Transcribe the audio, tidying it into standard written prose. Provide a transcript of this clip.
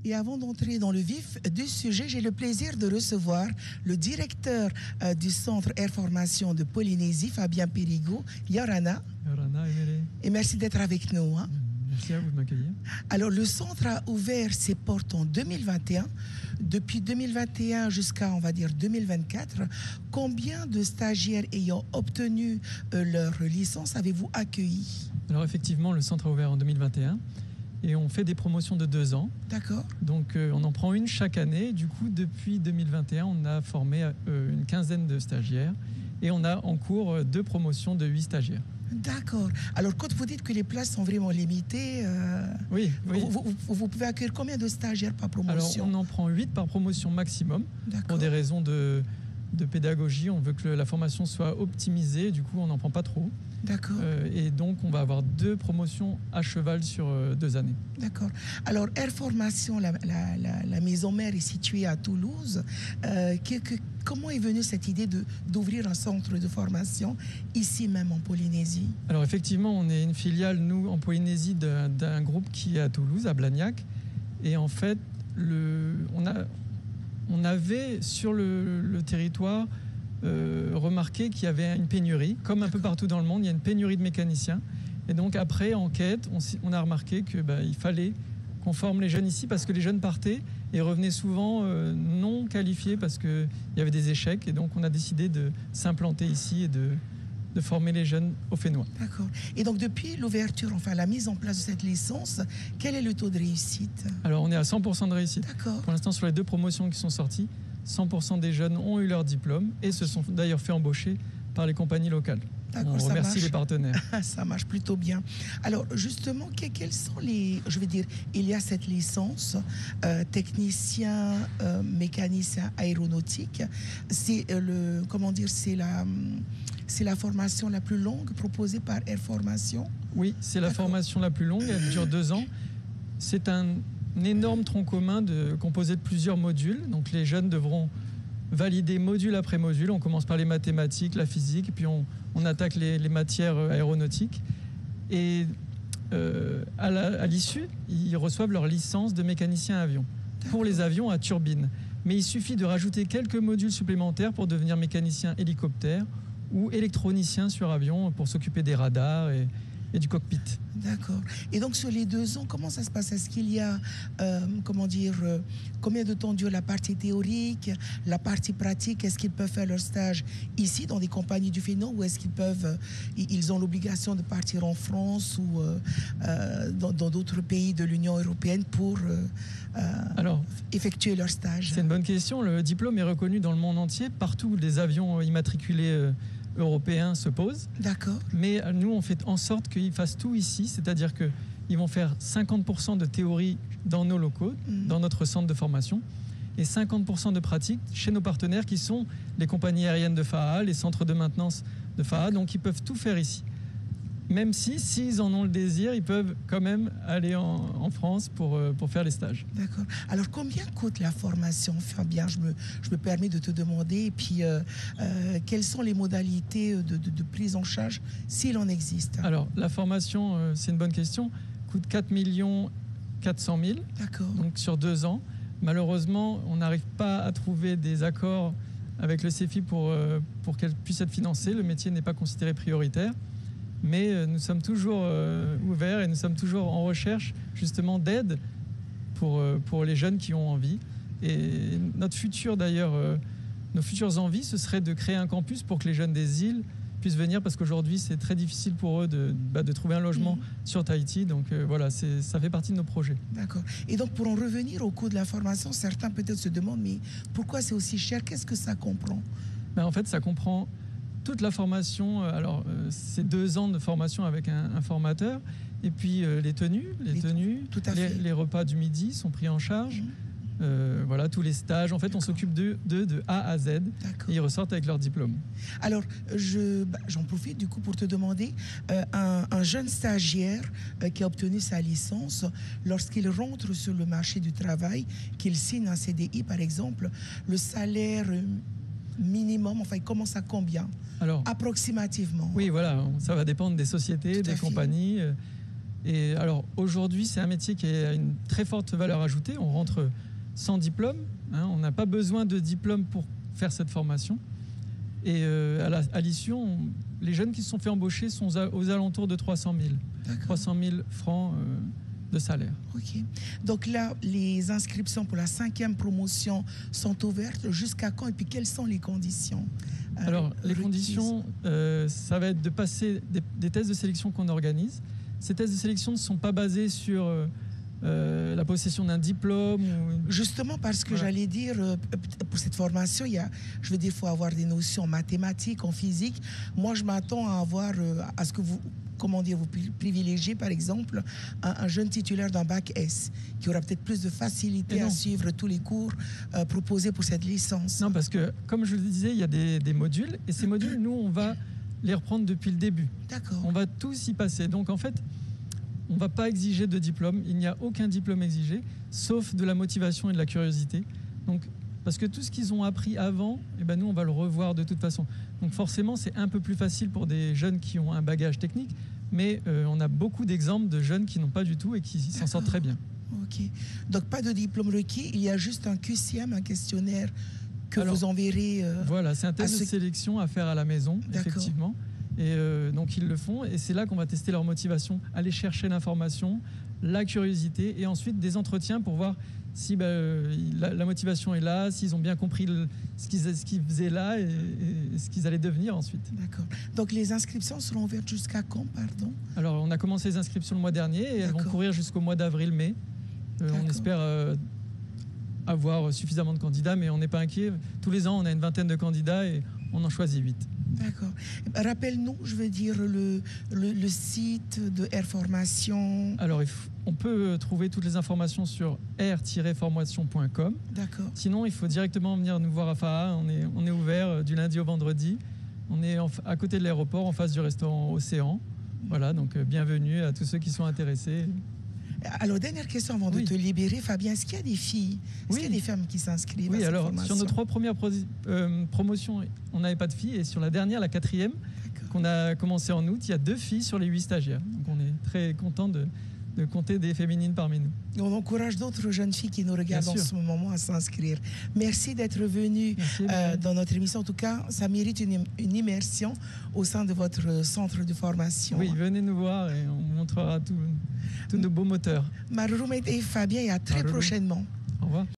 Et avant d'entrer dans le vif du sujet, j'ai le plaisir de recevoir le directeur du Centre Air Formation de Polynésie, Fabien Périgaud. Yorana. Yorana, et merci d'être avec nous. Hein. Merci à vous de m'accueillir. Alors, le centre a ouvert ses portes en 2021. Depuis 2021 jusqu'à, on va dire, 2024, combien de stagiaires ayant obtenu leur licence avez-vous accueilli? Alors, effectivement, le centre a ouvert en 2021 et on fait des promotions de 2 ans. D'accord. Donc, on en prend une chaque année. Du coup, depuis 2021, on a formé une quinzaine de stagiaires et on a en cours 2 promotions de 8 stagiaires. D'accord. Alors, quand vous dites que les places sont vraiment limitées, oui. Vous pouvez accueillir combien de stagiaires par promotion? Alors, on en prend 8 par promotion maximum. Pour des raisons de pédagogie. On veut que la formation soit optimisée. Du coup, on n'en prend pas trop. D'accord. Et donc, on va avoir 2 promotions à cheval sur 2 années. D'accord. Alors, Air Formation, la maison mère est située à Toulouse. Comment est venue cette idée d'ouvrir un centre de formation ici même en Polynésie? Alors, effectivement, on est une filiale, nous, en Polynésie, d'un groupe qui est à Toulouse, à Blagnac. Et en fait, on avait sur le territoire remarqué qu'il y avait une pénurie, comme un peu partout dans le monde, il y a une pénurie de mécaniciens. Et donc après, enquête, on a remarqué qu'il fallait qu'on forme les jeunes ici parce que les jeunes partaient et revenaient souvent non qualifiés parce qu'il y avait des échecs. Et donc on a décidé de s'implanter ici et de former les jeunes au Fénois. D'accord. Et donc depuis l'ouverture, enfin la mise en place de cette licence, quel est le taux de réussite? Alors on est à 100% de réussite. D'accord. Pour l'instant, sur les 2 promotions qui sont sorties, 100% des jeunes ont eu leur diplôme et se sont d'ailleurs fait embaucher par les compagnies locales. On remercie les partenaires. Ça marche plutôt bien. Alors justement, quels sont il y a cette licence technicien, mécanicien aéronautique. C'est c'est la formation la plus longue proposée par Air Formation? Oui, c'est la formation la plus longue. Elle dure 2 ans. C'est un énorme tronc commun composé de plusieurs modules. Donc les jeunes devront valider module après module. On commence par les mathématiques, la physique, et puis on attaque les matières aéronautiques. Et à l'issue, ils reçoivent leur licence de mécanicien avion pour les avions à turbine. Mais il suffit de rajouter quelques modules supplémentaires pour devenir mécanicien hélicoptère ou électronicien sur avion pour s'occuper des radars et du cockpit. D'accord. Et donc sur les 2 ans, comment ça se passe? Est-ce qu'il y a, combien de temps dure la partie théorique, la partie pratique? Est-ce qu'ils peuvent faire leur stage ici dans des compagnies du Fénois ou est-ce ils ont l'obligation de partir en France ou dans d'autres pays de l'Union européenne pour effectuer leur stage? C'est une bonne question. Le diplôme est reconnu dans le monde entier, partout où des avions immatriculés européens se posent. D'accord. Mais nous, on fait en sorte qu'ils fassent tout ici, c'est-à-dire qu'ils vont faire 50% de théorie dans nos locaux, dans notre centre de formation, et 50% de pratique chez nos partenaires qui sont les compagnies aériennes de FAA, les centres de maintenance de FAA, donc ils peuvent tout faire ici. Même s'ils en ont le désir, ils peuvent quand même aller en France pour faire les stages. D'accord. Alors, combien coûte la formation, Fabien? Je me permets de te demander. Et puis, quelles sont les modalités de prise en charge, s'il en existe? Alors, la formation, c'est une bonne question, coûte 4 400 000. D'accord. Donc, sur 2 ans. Malheureusement, on n'arrive pas à trouver des accords avec le CEFI pour qu'elle puisse être financée. Le métier n'est pas considéré prioritaire. Mais nous sommes toujours ouverts et nous sommes toujours en recherche justement d'aide pour les jeunes qui ont envie. Et notre futur d'ailleurs, nos futures envies, ce serait de créer un campus pour que les jeunes des îles puissent venir parce qu'aujourd'hui c'est très difficile pour eux de trouver un logement sur Tahiti. Donc voilà, ça fait partie de nos projets. D'accord. Et donc pour en revenir au coût de la formation, certains peut-être se demandent mais pourquoi c'est aussi cher? Qu'est-ce que ça comprend? En fait, ça comprend toute la formation. Alors c'est 2 ans de formation avec un formateur et puis les tenues, tout à fait. les repas du midi sont pris en charge. Voilà, tous les stages. En fait, on s'occupe de A à Z et ils ressortent avec leur diplôme. Alors, j'en profite du coup pour te demander, un jeune stagiaire qui a obtenu sa licence, lorsqu'il rentre sur le marché du travail, qu'il signe un CDI par exemple, le salaire minimum, enfin, il commence à combien? Alors, approximativement? Oui, voilà, ça va dépendre des sociétés, des compagnies. Et alors aujourd'hui, c'est un métier qui a une très forte valeur ajoutée. On rentre sans diplôme, hein, on n'a pas besoin de diplôme pour faire cette formation. Et à l'issue, les jeunes qui se sont fait embaucher sont aux alentours de 300 000 francs de salaire. Ok. Donc là, les inscriptions pour la 5e promotion sont ouvertes. Jusqu'à quand et puis quelles sont les conditions Alors, les conditions, ça va être de passer des tests de sélection qu'on organise. Ces tests de sélection ne sont pas basés sur la possession d'un diplôme. Justement, parce que j'allais dire, pour cette formation, je vais des fois avoir des notions en mathématiques, en physique. Moi, je m'attends à avoir, à ce que vous privilégiez, par exemple, un jeune titulaire d'un bac S, qui aura peut-être plus de facilité à suivre tous les cours proposés pour cette licence. Non, parce que, comme je le disais, il y a des modules, et ces modules, nous, on va les reprendre depuis le début. D'accord. On va tous y passer. Donc, en fait, on ne va pas exiger de diplôme. Il n'y a aucun diplôme exigé, sauf de la motivation et de la curiosité. Donc, parce que tout ce qu'ils ont appris avant, eh ben nous, on va le revoir de toute façon. Donc forcément, c'est un peu plus facile pour des jeunes qui ont un bagage technique, mais on a beaucoup d'exemples de jeunes qui n'ont pas du tout et qui s'en sortent très bien. Ok. Donc, pas de diplôme requis, il y a juste un QCM, un questionnaire que vous enverrez. Voilà, c'est un test de sélection à faire à la maison, effectivement. Et donc ils le font, et c'est là qu'on va tester leur motivation, aller chercher l'information, la curiosité, et ensuite des entretiens pour voir si la motivation est là, s'ils ont bien compris ce qu'ils faisaient là et ce qu'ils allaient devenir ensuite. D'accord. Donc les inscriptions seront ouvertes jusqu'à quand, pardon? Alors on a commencé les inscriptions le mois dernier et elles vont courir jusqu'au mois d'avril-mai. On espère avoir suffisamment de candidats, mais on n'est pas inquiet. Tous les ans, on a une vingtaine de candidats et on en choisit 8. D'accord. Rappelle-nous, je veux dire, le site de Air Formation. Alors, on peut trouver toutes les informations sur air-formation.com. D'accord. Sinon, il faut directement venir nous voir à FAA. On est ouvert du lundi au vendredi. On est à côté de l'aéroport, en face du restaurant Océan. Voilà, donc bienvenue à tous ceux qui sont intéressés. Alors, dernière question avant de te libérer, Fabien. Est-ce qu'il y a des filles? Est-ce qu'il y a des femmes qui s'inscrivent à cette formation? Sur nos 3 premières promotions, on n'avait pas de filles. Et sur la dernière, la 4e, qu'on a commencé en août, il y a 2 filles sur les 8 stagiaires. Donc, on est très content de compter des féminines parmi nous. Et on encourage d'autres jeunes filles qui nous regardent en ce moment à s'inscrire. Merci d'être venu dans notre émission. En tout cas, ça mérite une immersion au sein de votre centre de formation. Oui, venez nous voir et on vous montrera tous nos beaux moteurs. Maruru et Fabien, et à très prochainement. Au revoir.